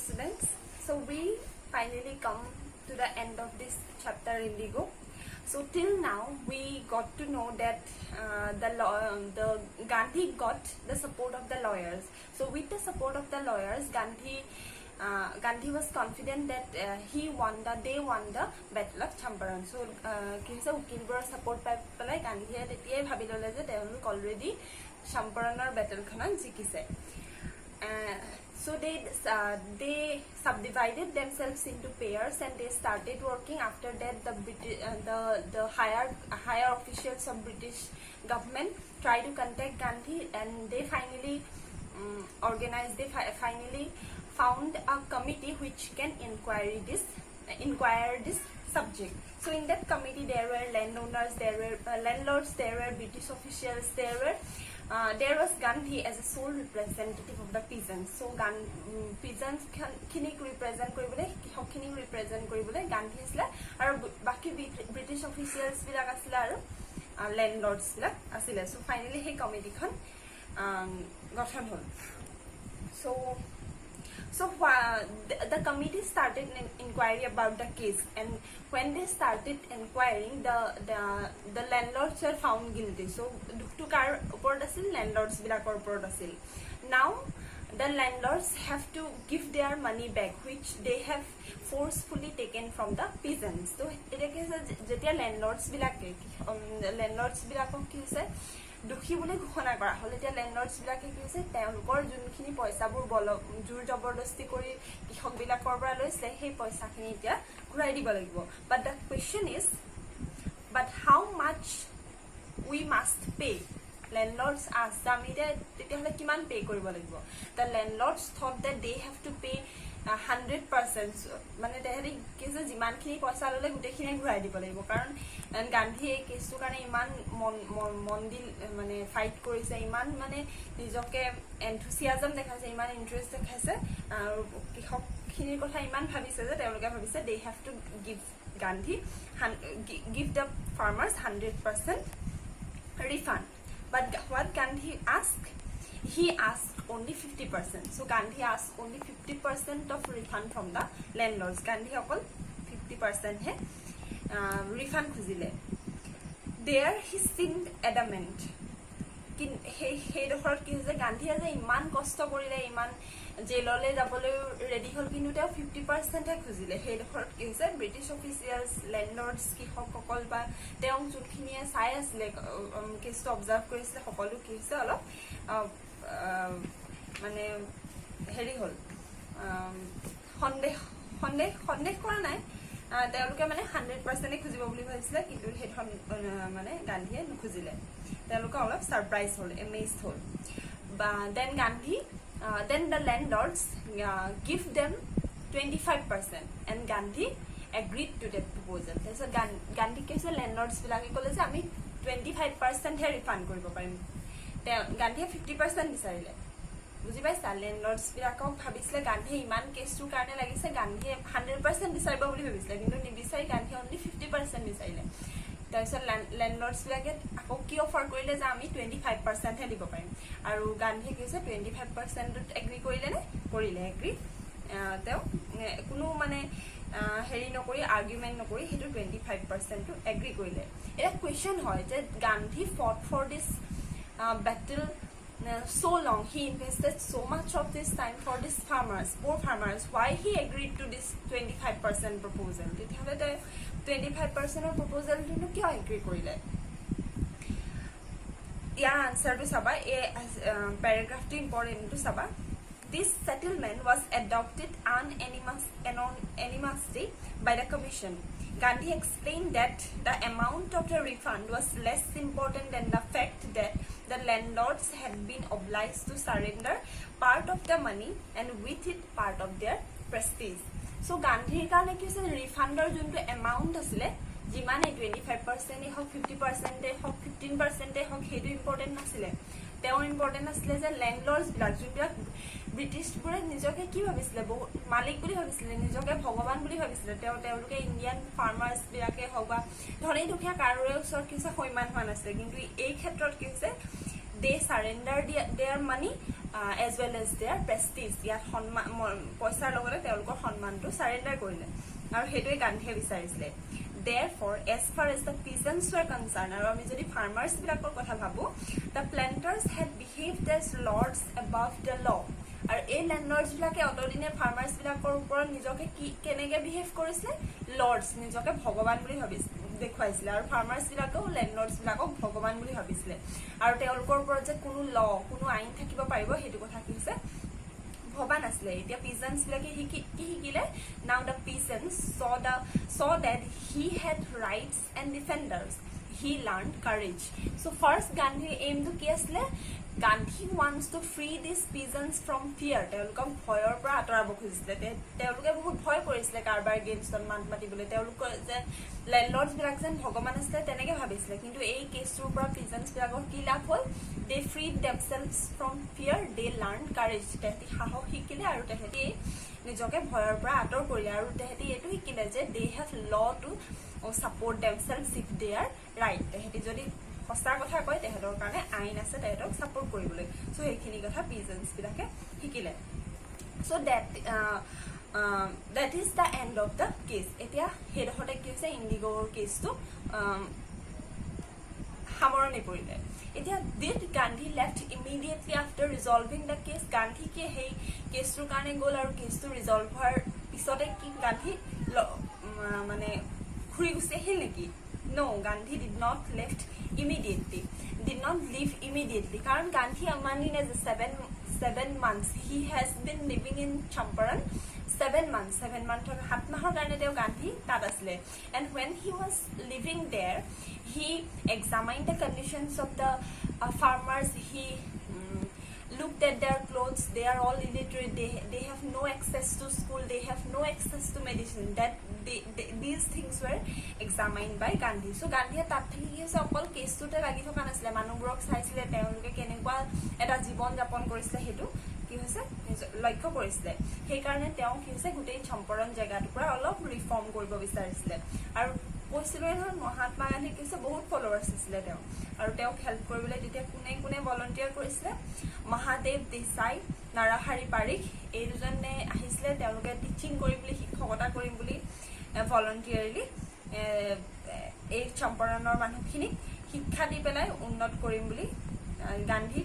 students. So we finally come to the end of this chapter Indigo. So till now we got to know that the Gandhi got the support of the lawyers. So with the support of the lawyers, Gandhi was confident that they won the Battle of Champaran. So Ukilbor support by Gandhi had already Champaran battle khanan jikise. So they subdivided themselves into pairs and they started working. After that, the higher officials of British government tried to contact Gandhi, and they finally organized. They finally found a committee which can inquire this subject. So in that committee, there were landowners, there were landlords, there were British officials, there was Gandhi as a sole representative of the peasants. So peasants khinik represent koribole Gandhi asile aru baki British officials bilak asile aru landlords bilak asile. So finally he committee khon gothon hol. So the committee started an inquiry about the case, and when they started inquiring, the landlords were found guilty. So to kar upor asil landlords bilakor upor asil. Now the landlords have to give their money back, which they have forcefully taken from the peasants. So it is jetia landlords bilake ki hoise দুখী বুলি ঘোষণা কৰা হল। এতিয়া লেণ্ডলৰ্ডছ বিলাকে কি হৈছে তেওঁলোকৰ যোনখিনি পইচাবোৰ জোৰ জবৰদস্তি কৰি কৃষক বিলাকৰ পৰা লৈছে সেই পইচাখিনি এতিয়া ঘূৰাই দিব লাগিব। But the question is how much we must pay. Landlords ask আমি তেতিয়াহ'লে কিমান পে কৰিব লাগিব। The landlords thought that they have to pay 100%, মানে তেহেঁতি কি হৈছে যিমানখিনি পইচা ল'লে গোটেইখিনি ঘূৰাই দিব লাগিব। কাৰণ গান্ধীয়ে এই কেছটোৰ কাৰণে ইমান মন দি মানে ফাইট কৰিছে, ইমান মানে নিজকে এনথুচিয়াজম দেখাইছে, ইমান ইণ্টাৰেষ্ট দেখাইছে আৰু কৃষকখিনিৰ কথা ইমান ভাবিছে যে তেওঁলোকে ভাবিছে দে have to give the farmers 100% refund. But what Gandhi asked? He asked only 50%. So Gandhi asked only 50% of refund from the landlords. Gandhi okol 50% he refund khuzile. There he seemed adamant. He dokhor ki hoise Gandhi aje iman kosto korile, iman jailole jabole ready hol, kintu teo 50% he khuzile. He dokhor ki hoise British officials, landlords ki hokol ba teong jutkhiniye sai asile case to observe korisile hokolu ki hoise olop মানে হেৰি হল সন্দেহ কৰা নাই, তেওঁলোকে মানে 100% খুজিব বুলি ভাবিছিলে, কিন্তু সেইখন মানে গান্ধীয়ে নুখুজিলে। তেওঁলোকে অলপ surprise hall, এমেজড hall. Then the landlords give them 25% and Gandhi agreed to that proposal. So Gandhi কৈছে landlords বিলাকে ক'লে যে আমি 25% হে ৰিফাণ্ড কৰিব পাৰিম। গান্ধীয়ে 50% বিচাৰিলে। বুজি পাইছা? লেণ্ডলৰ্ডছ বিলাকক ভাবিছিলে গান্ধীয়ে ইমান কেছটোৰ কাৰণে লাগিছে, গান্ধীয়ে 100% বিচাৰিব বুলি ভাবিছিলে, কিন্তু নিবিচাৰি গান্ধীয়ে অনলি 50% বিচাৰিলে। তাৰপিছত লেণ্ডলৰ্ডছ বিলাকে আকৌ কি অফাৰ কৰিলে যে আমি 25% হে দিব পাৰিম, আৰু গান্ধীয়ে কৈছে 25%ত এগ্ৰী কৰিলে নে? কৰিলে এগ্ৰী। তেওঁ কোনো মানে হেৰি নকৰি আৰ্গুমেণ্ট নকৰি সেইটো 25%টো এগ্ৰী কৰিলে। এটা কুৱেশ্যন হয় যে Gandhi fought for this battle so long, he invested so much of this time for these farmers, poor farmers. Why he agreed to this 25% proposal? তেতিয়াহ'লে 25% proposal টো কিয় এগ্ৰী কৰিলে? ইয়াৰ আনসাৰটো চাবা, এই প্যাৰাগ্ৰাফটো ইম্পৰ্টেণ্টটো চাবা। This settlement was adopted unanimously by the commission. Gandhi explained that the amount of the refund was less important than the fact that the landlords had been obliged to surrender part of the money and with it part of their prestige. So Gandhiৰ কাৰণে কি হৈছে ৰিফাণ্ডৰ যোনটো amount আছিলে, যিমানে 25% হওক 50% হওক 15% হওক, সেইটো ইম্পৰ্টেণ্ট নাছিলে। তেওঁ ইম্পৰ্টেণ্ট আছিলে যে লেণ্ডলৰ্ডছ বিলাক যোনবিলাক ব্ৰিটিছবোৰে নিজকে কি ভাবিছিলে, বহুত মালিক বুলি ভাবিছিলে, নিজকে ভগৱান বুলি ভাবিছিলে। তেওঁলোকে ইণ্ডিয়ান ফাৰ্মাৰ্ছ বিলাকে হওক বা ধনী দুখীয়া কাৰোৰে ওচৰত কি হৈছে সৈমান হোৱা নাছিলে, কিন্তু এই ক্ষেত্ৰত কি হৈছে they surrender their money as well as their prestige ইয়াত পইচাৰ লগতে তেওঁলোকৰ সন্মানটো সাৰেন্ডাৰ কৰিলে আৰু হেতুৱে গান্ধীয়ে বিচাৰিছিলে therefore as far as the peasants were concerned আৰু আমি যদি farmers বিলাকৰ কথা ভাবো the planters had behaved as lords above the law আৰু এই ল্যান্ডলৰ্ডছ বিলাকে অতদিনে ফাৰ্মাৰ্স বিলাকৰ ওপৰত নিজকে কি কেনেকে বিহেভ কৰিছিলে লৰ্ডছ নিজকে ভগৱান বুলি ভাবিছিল দেখুৱাইছিলে আৰু ফাৰ্মাৰ্স বিলাকেও ল্যান্ডলৰ্ডছ বিলাকক ভগৱান বুলি ভাবিছিলে আৰু তেওঁলোকৰ ওপৰত যে কোনো ল কোনো আইন থাকিব পাৰিব হেতু কথা কি হৈছে ভবা নাছিলে এতিয়া পিজেন্টস বিলাকে কি শিকিলে নাও the peasants saw that he had rights and defenders he learned courage so first Gandhi aim to ki asle Gandhi wants to free these peasants from fear তেওঁলোকক ভয়ৰ পৰা আঁতৰাব খুজিছিলে তেওঁলোকে বহুত ভয় কৰিছিলে কাৰবাৰ এগেইনষ্টত মাত মাতিবলৈ তেওঁলোকৰ যে ল্যান্ডলৰ্ডছ বিলাক যেন ভগৱান আছিলে তেনেকে ভাবিছিলে কিন্তু এই কেছটোৰ পৰা পিজেন্টস বিলাকৰ কি লাভ হ'ল they freed themselves from fear they learned courage তেহেতি সাহস শিকিলে আৰু তেহেতি নিজকে ভয়ৰ পৰা আঁতৰ কৰিলে আৰু তেহেতি এটো শিকিলে যে they have law to support themselves if they are right তেহেতি যদি সঁচা কথা কয় তেহেতৰ কাৰণে আইন আছে তেহেতক সাপোৰ্ট কৰিবলৈ সো এইখিনি কথা পিজেন্টস বিলাকে শিকিলে so that is the end of the case এতিয়া হেডহতে কি হৈছে ইন্ডিগোৰ কেছটো সামৰণি পৰিলে এতিয়া did Gandhi left immediately after resolving the case Gandhi কি হেই কেছটোৰ কাৰণে গ'ল আৰু কেছটো ৰিজলভ হোৱাৰ পিছতে কি গান্ধী মানে ঘুৰি গুচি আহিল নেকি No, Gandhi did not leave immediately. Karan Gandhi Amani as 7 months. He has been living in Champaran 7 months. 7 months of Hatmahar Gandhi Tadasle. And when he was living there, he examined the conditions of the farmers. He looked at their clothes. They are all illiterate. They have no access to school. They have no access to medicine. These things were examined by Gandhi. So Gandhi তাত থাকি কি হৈছে অকল কেছটোতে লাগি থকা নাছিলে মানুহবোৰক চাইছিলে তেওঁলোকে কেনেকুৱা এটা জীৱন যাপন কৰিছিলে হেতু কি হৈছে লক্ষ্য কৰিছিলে সেই কাৰণে তেওঁ কি হৈছে গোটেই চম্পৰণ জায়গাটোৰ পৰা অলপ ৰিফৰ্ম কৰিব বিচাৰিছিলে আৰু কৈছিলে নহয় মহাত্মা গান্ধী কি হৈছে বহুত ফলোৱাৰ্ছ আছিলে তেওঁ আৰু তেওঁক হেল্প কৰিবলৈ তেতিয়া কোনে ভলন্টিয়াৰ কৰিছিলে মহাদেৱ দেশাই নাৰাহাৰী পাৰিখ এই দুজনে আহিছিলে তেওঁলোকে টিচিং কৰিম বুলি শিক্ষকতা কৰিম বুলি ভলন্টিয়াৰলি এই চম্পৰণৰ মানুহখিনিক শিক্ষা দি পেলাই উন্নত কৰিম বুলি গান্ধী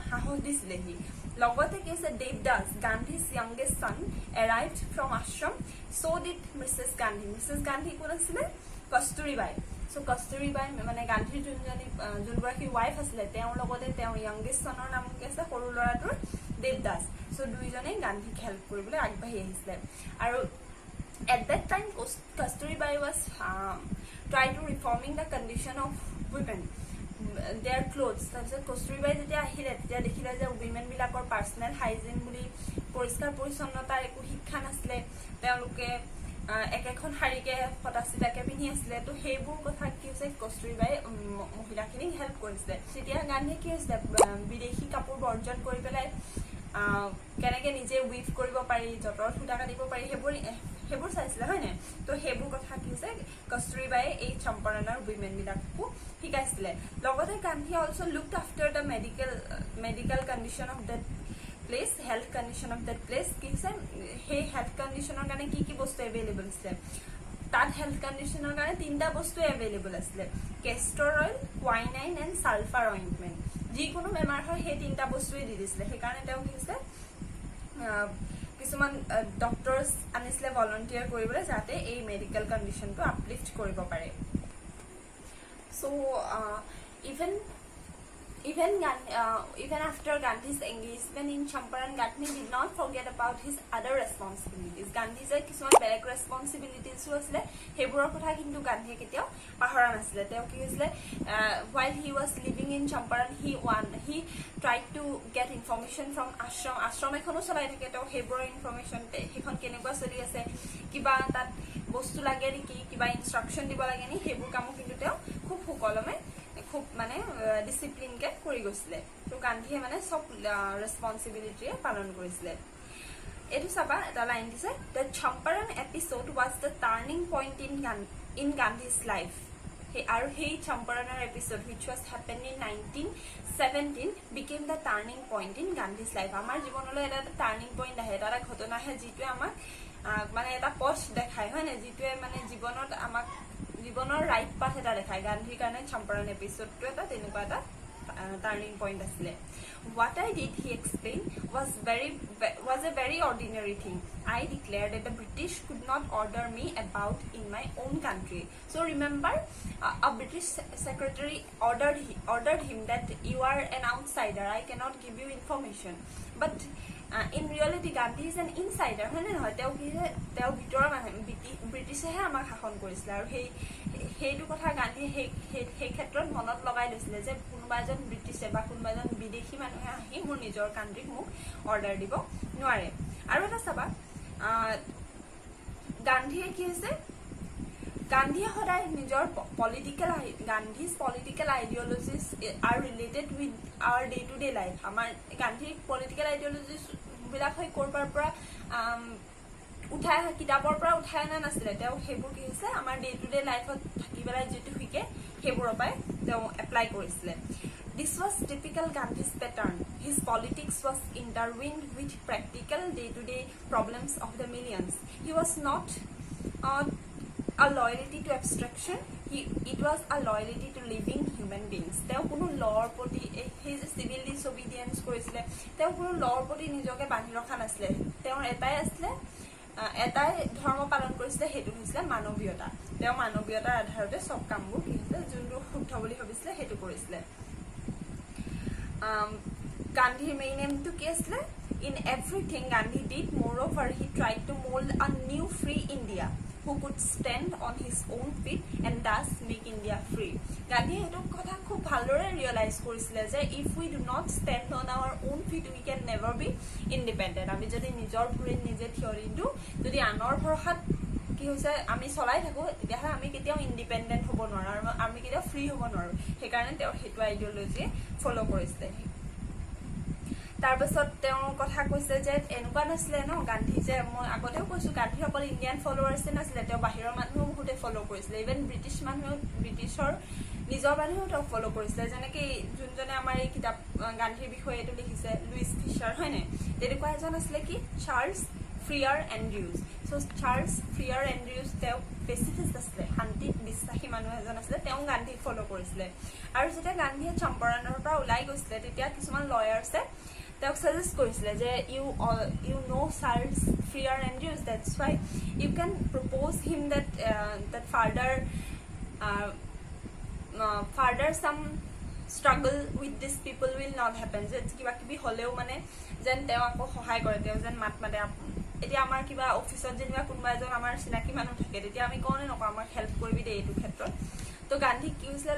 সাহস দিছিলে হি লগতে কি হৈছে Devdas গান্ধী's youngest son arrived from ashram so did Mrs. Gandhi কোন আছিলে কস্তুৰীবাই so কস্তুৰীবাই মানে গান্ধীৰ যোনগৰাকী ৱাইফ আছিলে তেওঁৰ লগতে তেওঁৰ youngest sonৰ নাম কি আছে সৰু ল'ৰাটোৰ দেৱদাস so দুইজনে গান্ধীক হেল্প কৰিবলৈ আগবাঢ়ি আহিছিলে আৰু at that time Kasturibai was trying to reforming the condition of women their clothes তাৰপিছত Kasturibai যেতিয়া আহিলে তেতিয়া দেখিলে যে women বিলাকৰ personal hygiene বুলি পৰিষ্কাৰ পৰিচ্ছন্নতাৰ একো শিক্ষা নাছিলে তেওঁলোকে এখন শাৰীকে ফটাচিটাকে পিন্ধি আছিলে তো সেইবোৰ কথা কি হৈছে Kasturibai মহিলাখিনিক হেল্প কৰিছিলে তেতিয়া গান্ধী কি হৈছে বিদেশী কাপোৰ বৰ্জন কৰি পেলাই কেনেকে নিজে উইভ কৰিব পাৰি জটৰ ফুটা কাটিব পাৰি হেবোৰ চাইছিলে হয় নে তো হেবোৰ কথা কি হৈছে Kasturibai এই চম্পৰণৰ women বিলাককো শিকাইছিলে লগতে Gandhi also looked after the medical condition of that place health condition of that place কি হৈছে হে health conditioner কাৰণে কি বস্তু available আছে তাত health conditioner কাৰণে তিনটা বস্তু available আছে castor oil quinine and sulfur ointment যিকোনো বেমাৰ হয় হে তিনটা বস্তুই দি দিছিলে সেই কাৰণে তেওঁ কি হৈছে কিছুমান ডক্টৰস আনিছিলে ভলন্টিয়াৰ কৰিবলৈ যাতে এই মেডিকেল কন্ডিশনটো আপলিফ্ট কৰিব পাৰে so even after Gandhi's engagement in Champaran Gandhi did not forget about his other responsibilities Gandhi's কিছুমান বেলেগ responsibilities আছিল হেবোৰৰ কথা কিন্তু গান্ধীয়ে কেতিয়াও পাহৰা নাছিল তেওঁ কি হৈছিল while he was living in Champaran he tried to get information from ashram এখনো চলাই থাকে তেওঁ হেবোৰৰ ইনফৰমেশন হেখন কেনেকুৱা চলি আছে কিবা তাত বস্তু লাগে নেকি কিবা ইনস্ট্ৰাকশন দিব লাগে নি হেবোৰ কাম কিন্তু তেওঁ খুব সুকলমে খুব মানে ডিসিপ্লিন কে কৰি গৈছিলে তো গান্ধীয়ে মানে সব ৰেসপন্সিবিলিটি পালন কৰিছিলে এটো সাবা এটা লাইন দিছে the Champaran episode was the turning point in Gandhi's life আৰু সেই Champaranar episode which was happened in 1917 became the turning point in Gandhi's life. আমাৰ জীৱনলৈ এটা টাৰ্নিং পইণ্ট আহে, এটা ঘটনা আহে যিটোৱে আমাক মানে এটা পথ দেখায়, হয় নাই, যিটোৱে মানে জীৱনত আমাক জীৱনৰ ৰাইট পাথ এটা দেখায়। গান্ধীৰ কাৰণে Champaran episodeটো এটা তেনেকুৱা এটা turning point asile. What I did, he explained, was a very ordinary thing. I declared that the British could not order me about in my own country. So remember, a British secretary ordered him that you are an outsider, I cannot give you information. But in reality, Gandhi is an insider. হয় নহয়, তেওঁ ভিতৰৰ মানুহ, ব্ৰিটিছেহে আমাক শাসন কৰিছিলে। আৰু সেইটো কথা গান্ধীয়ে সেই ক্ষেত্ৰত মনত লগাই লৈছিলে যে কোনোবা এজন ব্ৰিটিছে বা কোনোবা এজন বিদেশী মানুহে আহি মোৰ নিজৰ কাণ্ট্ৰিক মোক অৰ্ডাৰ দিব নোৱাৰে। আৰু এটা চাবা, গান্ধীয়ে কি হৈছে, গান্ধীয়ে সদায় নিজৰ Gandhi's political ideologies are related with our day to day life. আমাৰ গান্ধীৰ পলিটিকেল আইডিঅলজিজ বিলাক হৈ ক'ৰবাৰ পৰা কিতাপৰ পৰা উঠাই অনা নাছিলে। তেওঁ সেইবোৰ কি হৈছে আমাৰ ডে টু ডে লাইফত থাকি পেলাই যিটো শিকে সেইবোৰৰ পৰাই তেওঁ এপ্লাই কৰিছিলে। This was typical Gandhi's pattern. His politics was intertwined with practical day-to-day problems of the millions. He was not a loyalty to abstraction. It was a loyalty to living human beings. তেওঁ কোনো লৰ প্ৰতি সেই যে civil ডিsobedience কৰিছিলে, তেওঁ কোনো লৰ প্ৰতি নিজকে বান্ধি ৰখা নাছিলে। তেওঁৰ এটাই ধৰ্ম পালন কৰিছিলে, সেইটো হৈছিলে মানৱীয়তা। তেওঁ মানৱীয়তাৰ আধাৰতে চব কামবোৰ কি হৈছিলে, যোনটো শুদ্ধ বুলি ভাবিছিলে সেইটো কৰিছিলে। Gandhi's main aim to Kesle in everything Gandhi did. Moreover, he tried to mold a new free India who could stand on his own feet and thus make India free. Gandhi etu kotha khub bhalore realize korisile je if we do not stand on our own feet, we can never be independent. Ami jodi nijor bhurit nije theory du jodi anor bhorosat কি হৈছে আমি চলাই থাকো, তেতিয়াহ'লে আমি কেতিয়াও independent হ'ব নোৱাৰো, আমি কেতিয়াও ফ্ৰী হ'ব নোৱাৰো। সেইকাৰণে তেওঁ সেইটো আইডিঅলজিয়ে ফ'ল' কৰিছিলে। তাৰপিছত তেওঁৰ কথা কৈছে যে এনেকুৱা নাছিলে ন গান্ধী, যে মই আগতেও কৈছো গান্ধী অকল ইণ্ডিয়ান ফলোৱাৰ্ছে নাছিলে, তেওঁ বাহিৰৰ মানুহো বহুতে ফ'ল' কৰিছিলে। ইভেন ব্ৰিটিছৰ নিজৰ মানুহেও তেওঁক ফ'ল' কৰিছিলে। যেনেকে যোনজনে আমাৰ এই কিতাপ গান্ধীৰ বিষয়ে এইটো লিখিছে, লুইচ ফিচাৰ, হয় নাই, তেনেকুৱা এজন আছিলে কি চাৰ্লছ ফ্ৰিয়াৰ এণ্ড্ৰিউজ। চ' চাৰ্লছ ফ্ৰিয়াৰ এণ্ড্ৰিউজ তেওঁ পেচিফিষ্ট আছিলে, শান্তিত বিশ্বাসী মানুহ এজন আছিলে, তেওঁ গান্ধীক ফ'ল' কৰিছিলে। আৰু যেতিয়া গান্ধীয়ে চম্পাৰণৰ পৰা ওলাই গৈছিলে, তেতিয়া কিছুমান লয়াৰ্ছে তেওঁক ছাজেষ্ট কৰিছিলে যে you know' Charles Freer Andrews, that's why you can propose him that further some struggle with these people will not happen. যে কিবা কিবি হ'লেও মানে যেন তেওঁ আকৌ সহায় কৰে, তেওঁ যেন মাত মাতে। এতিয়া আমাৰ কিবা অফিচত যেনিবা কোনোবা এজন আমাৰ চিনাকি মানুহ থাকে, তেতিয়া আমি কওঁ নে নকওঁ আমাক হেল্প কৰিবি দেই এইটো ক্ষেত্ৰত। তো গান্ধী কি হৈছিলে,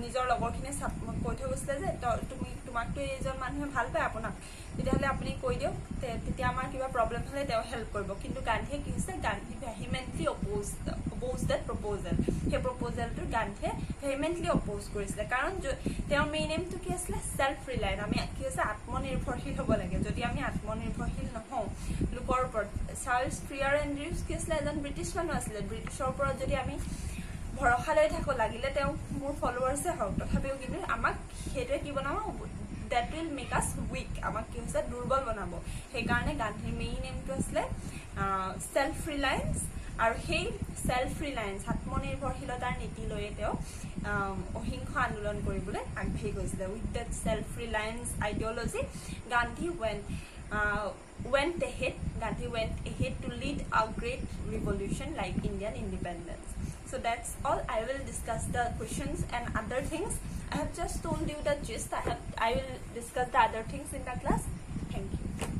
নিজৰ লগৰখিনিয়ে কৈ থৈ গৈছিলে যে তোমাকতো এইজন মানুহে ভাল পায় আপোনাক, তেতিয়াহ'লে আপুনি কৈ দিয়ক, তেতিয়া আমাৰ কিবা প্ৰব্লেম হ'লে তেওঁ হেল্প কৰিব। কিন্তু গান্ধীয়ে কি হৈছে, গান্ধী ভেহিমেণ্টলি অপ'জ দেট প্ৰপ'জেল। সেই প্ৰপ'জেলটো গান্ধীয়ে ভেহিমেণ্টলি অপ'জ কৰিছিলে, কাৰণ তেওঁৰ মেইন এমটো কি আছিলে, চেল্ফ ৰিলায়েণ্ট। আমি কি হৈছে আত্মনিৰ্ভৰশীল হ'ব লাগে। যদি আমি আত্মনিৰ্ভৰশীল নহওঁ লোকৰ ওপৰত, চাৰ্লছ ফ্ৰিয়াৰ এণ্ড্ৰিউজ কি আছিলে, এজন ব্ৰিটিছ মানুহ আছিলে, ব্ৰিটিছৰ ওপৰত যদি আমি ভৰসা লৈ থাকো, লাগিলে তেওঁ মোৰ ফলোৱাৰ্ছে হওক, তথাপিও কিন্তু আমাক সেইটোৱে কি বনাব, that will make us weak, আমাক কি হৈছে দুৰ্বল বনাব। সেইকাৰণে গান্ধীৰ মেইন এমটো আছিলে চেল্ফ ৰিলায়েন্স। আৰু সেই চেল্ফ ৰিলায়েন্স আত্মনিৰ্ভৰশীলতাৰ নীতি লৈয়ে তেওঁ অহিংস আন্দোলন কৰিবলৈ আগবাঢ়ি গৈছিলে। With that self reliance ideology Gandhi went ahead to lead a great revolution like Indian independence. So that's all. I will discuss the questions and other things. I have just told you the gist. I will discuss the other things in the class. Thank you.